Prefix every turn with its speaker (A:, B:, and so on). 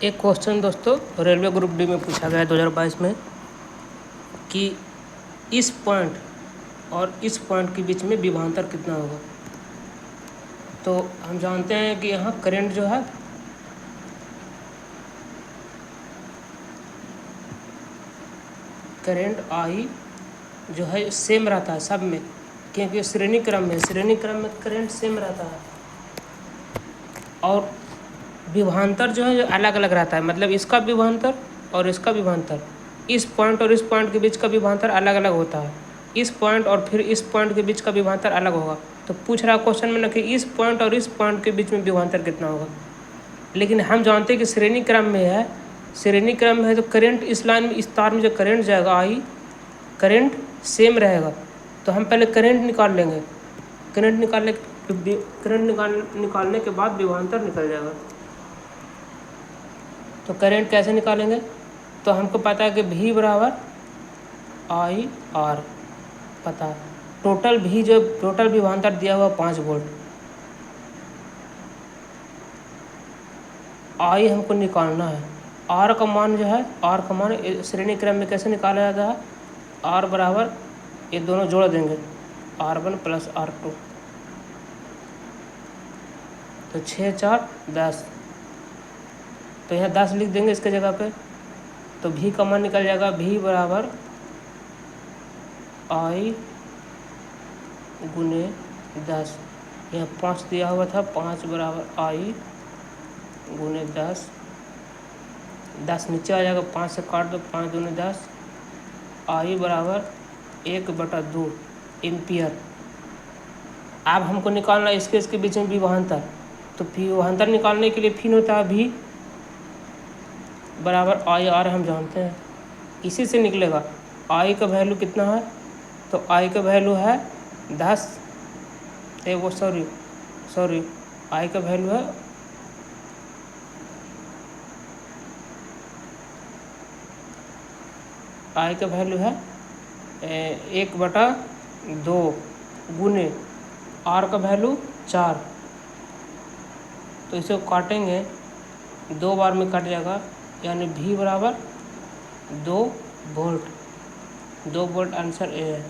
A: एक क्वेश्चन दोस्तों railway group D में पूछा गया है 2022 में कि इस पॉइंट और इस पॉइंट के बीच में विभवांतर कितना होगा। तो हम जानते हैं कि यहाँ करंट जो है करंट आई जो है सेम रहता है सब में, क्योंकि श्रेणी क्रम में करंट सेम रहता है और विभवांतर जो है अलग अलग रहता है। मतलब इसका विभवांतर और इसका विभवांतर, इस पॉइंट और इस पॉइंट के बीच का विभवांतर अलग अलग होता है। इस पॉइंट और फिर इस पॉइंट के बीच का विभवांतर अलग होगा। तो पूछ रहा क्वेश्चन में ना कि इस पॉइंट और इस पॉइंट के बीच में विभवांतर कितना होगा। लेकिन हम जानते हैं कि श्रेणी क्रम में है, तो करंट इस लाइन में, इस तार में जो करंट जाएगा आई, करंट सेम रहेगा। तो हम पहले करंट निकाल लेंगे। करंट निकालने के बाद विभवांतर निकल जाएगा। तो करंट कैसे निकालेंगे? तो हमको पता है कि V बराबर आई आर पता है। टोटल विभवांतर दिया हुआ 5 वोल्ट। आई हमको निकालना है। आर का मान जो है, श्रेणी क्रम में कैसे निकाला जाता है? आर बराबर, ये दोनों जोड़ देंगे, R1 + R2। तो 6 4 10, तो यहाँ 10 लिख देंगे इसके जगह पे। तो V का मान निकल जाएगा, V बराबर I गुने 10। यहाँ 5 दिया हुआ था, 5 बराबर I गुने 10। 10 नीचे आ जाएगा, 5 से काट दो, 5 दूने 10। I बराबर 1/2 एम्पियर। अब हमको निकालना इसके बीच में विभवांतर। तो विभवांतर निकालने के लिए फिर होता है V बराबर आई आर, हम जानते हैं, इसी से निकलेगा। आई का वैल्यू कितना है? तो आई का वैल्यू है 10। आई का वैल्यू है आई का वैल्यू है 1/2 गुने आर का वैल्यू 4। तो इसे काटेंगे, 2 बार में कट जाएगा, यानी V बराबर 2 वोल्ट। आंसर ए है।